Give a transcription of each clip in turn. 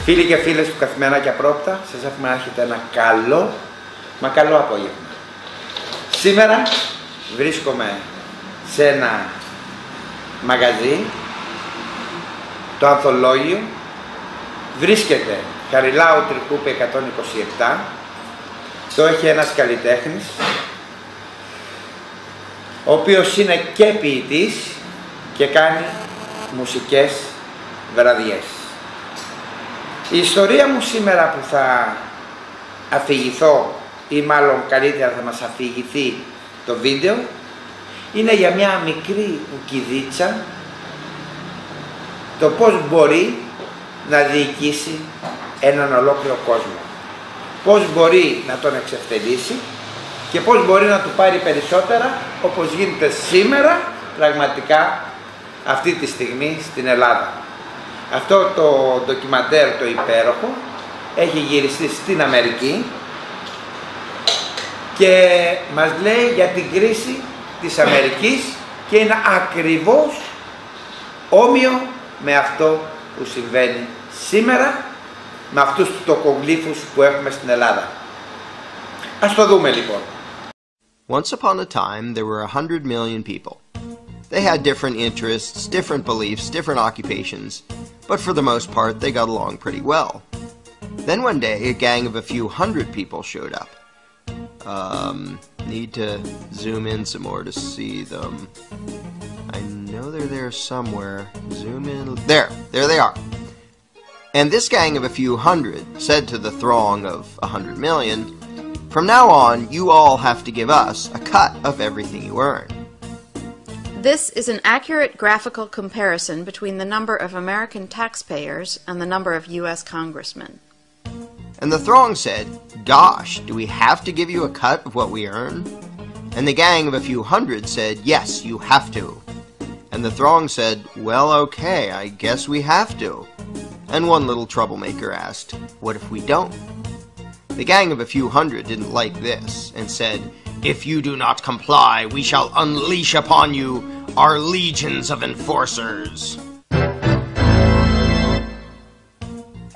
Φίλοι και φίλες του Καθημερινά και Απρόπτα, σας εύχομαι να έχετε ένα καλό απόγευμα. Σήμερα βρίσκομαι σε ένα μαγαζί, το Ανθολόγιο. Βρίσκεται Χαριλάου Τρικούπη 127. Το έχει ένας καλλιτέχνης, ο οποίος είναι και ποιητής και κάνει μουσικές βραδιές. Η ιστορία μου σήμερα που θα αφηγηθώ, ή μάλλον καλύτερα θα μας αφηγηθεί το βίντεο, είναι για μια μικρή κουκκιδίτσα, το πώς μπορεί να διοικήσει έναν ολόκληρο κόσμο. Πώς μπορεί να τον εξευτελίσει και πώς μπορεί να του πάρει περισσότερα, όπως γίνεται σήμερα πραγματικά αυτή τη στιγμή στην Ελλάδα. Αυτό το ντοκιμαντέρ το υπέροχο έχει γυριστεί στην Αμερική και μας λέει για την κρίση της Αμερικής και είναι ακριβώς όμοιο με αυτό που συμβαίνει σήμερα με αυτούς τους τοκογλύφους που έχουμε στην Ελλάδα. Ας το δούμε λοιπόν. Once upon a time there were 100 million people. They had different interests, different beliefs, different occupations, but for the most part they got along pretty well. Then one day a gang of a few hundred people showed up. Need to zoom in some more to see them. I know they're there somewhere. Zoom in. There they are. And this gang of a few hundred said to the throng of 100 million, "From now on, you all have to give us a cut of everything you earn." This is an accurate graphical comparison between the number of American taxpayers and the number of U.S. congressmen. And the throng said, "Gosh, do we have to give you a cut of what we earn?" And the gang of a few hundred said, "Yes, you have to." And the throng said, "Well, okay, I guess we have to." And one little troublemaker asked, "What if we don't?" The gang of a few hundred didn't like this and said, "If you do not comply, we shall unleash upon you our legions of enforcers."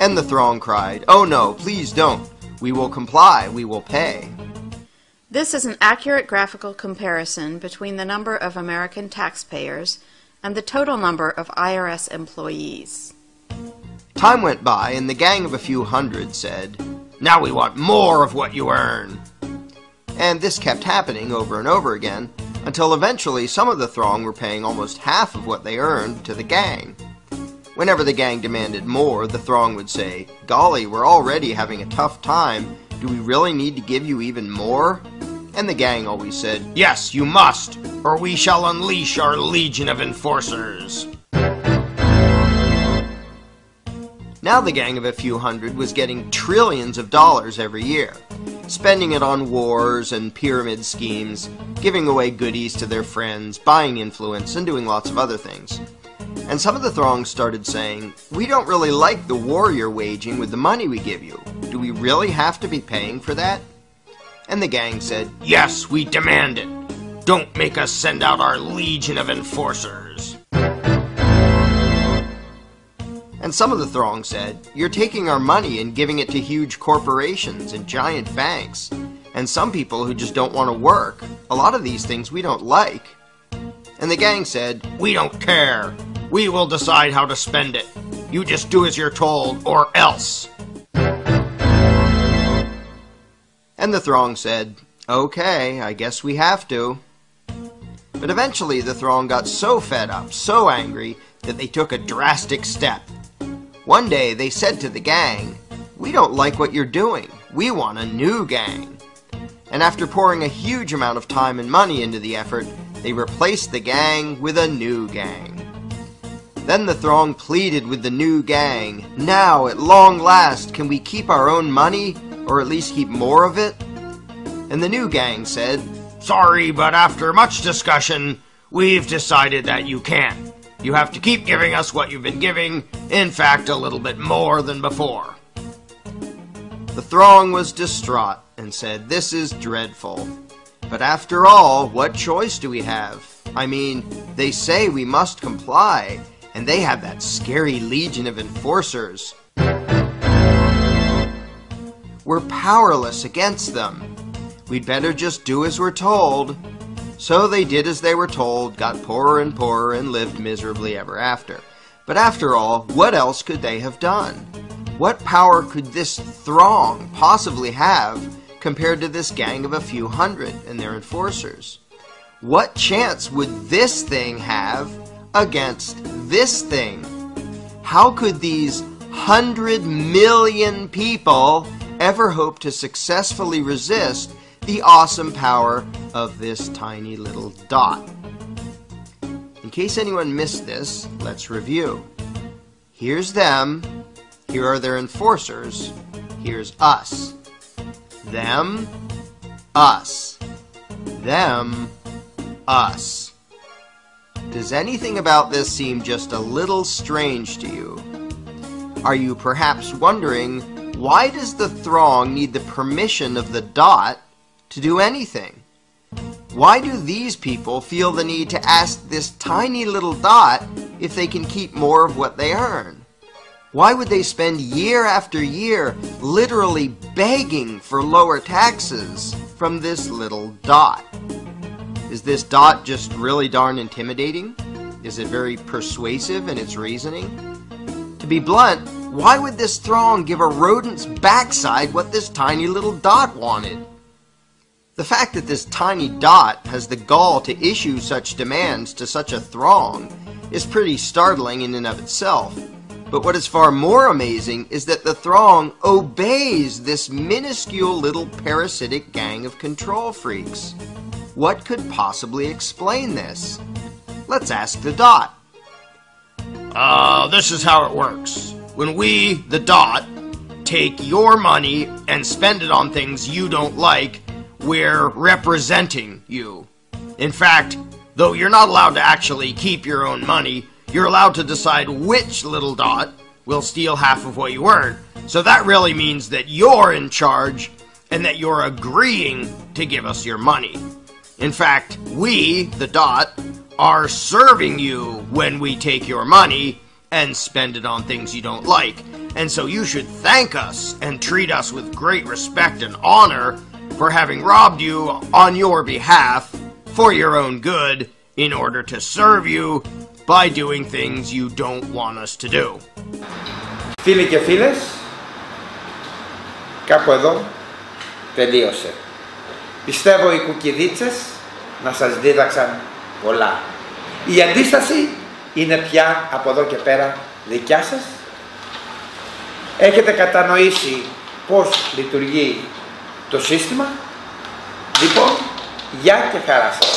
And the throng cried, "Oh no, please don't. We will comply, we will pay." This is an accurate graphical comparison between the number of American taxpayers and the total number of IRS employees. Time went by and the gang of a few hundred said, "Now we want more of what you earn." And this kept happening over and over again, until eventually some of the throng were paying almost half of what they earned to the gang. Whenever the gang demanded more, the throng would say, "Golly, we're already having a tough time. Do we really need to give you even more?" And the gang always said, "Yes, you must, or we shall unleash our legion of enforcers." Now the gang of a few hundred was getting trillions of dollars every year, spending it on wars and pyramid schemes, giving away goodies to their friends, buying influence, and doing lots of other things. And some of the throng started saying, "We don't really like the war you're waging with the money we give you. Do we really have to be paying for that?" And the gang said, "Yes, we demand it. Don't make us send out our legion of enforcers." And some of the throng said, "You're taking our money and giving it to huge corporations and giant banks, and some people who just don't want to work. A lot of these things we don't like." And the gang said, "We don't care. We will decide how to spend it. You just do as you're told, or else." And the throng said, "Okay, I guess we have to." But eventually the throng got so fed up, so angry, that they took a drastic step. One day they said to the gang, "We don't like what you're doing. We want a new gang." And after pouring a huge amount of time and money into the effort, they replaced the gang with a new gang. Then the throng pleaded with the new gang, "Now, at long last, can we keep our own money, or at least keep more of it?" And the new gang said, "Sorry, but after much discussion, we've decided that you can't. You have to keep giving us what you've been giving, in fact, a little bit more than before." The throng was distraught and said, "This is dreadful. But after all, what choice do we have? I mean, they say we must comply, and they have that scary legion of enforcers." we're powerless against them. We'd better just do as we're told. So they did as they were told, got poorer and poorer, and lived miserably ever after. But after all, what else could they have done? What power could this throng possibly have compared to this gang of a few hundred and their enforcers? What chance would this thing have against this thing? How could these 100 million people ever hope to successfully resist the awesome power of this tiny little dot? In case anyone missed this, let's review. Here's them, here are their enforcers, here's us. Them, us. Them, us. Does anything about this seem just a little strange to you? Are you perhaps wondering, why does the throng need the permission of the dot to do anything? Why do these people feel the need to ask this tiny little dot if they can keep more of what they earn? Why would they spend year after year literally begging for lower taxes from this little dot? Is this dot just really darn intimidating? Is it very persuasive in its reasoning? To be blunt, why would this throng give a rodent's backside what this tiny little dot wanted? The fact that this tiny dot has the gall to issue such demands to such a throng is pretty startling in and of itself. But what is far more amazing is that the throng obeys this minuscule little parasitic gang of control freaks. What could possibly explain this? Let's ask the dot. This is how it works. When we, the dot, take your money and spend it on things you don't like, we're representing you. In fact, though you're not allowed to actually keep your own money, you're allowed to decide which little dot will steal half of what you earn. So that really means that you're in charge and that you're agreeing to give us your money. In fact, we, the dot, are serving you when we take your money and spend it on things you don't like. And so you should thank us and treat us with great respect and honor for having robbed you on your behalf for your own good in order to serve you by doing things you don't want us to do. Φίλοι και φίλες, κάπου εδώ τελείωσε. Πιστεύω οι κουκκιδίτσες να σας δίδαξαν πολλά. Η αντίσταση είναι πια από εδώ και πέρα δικιά σας. Έχετε κατανοήσει πώς λειτουργεί το σύστημα. Λοιπόν, γεια και χαρά σας.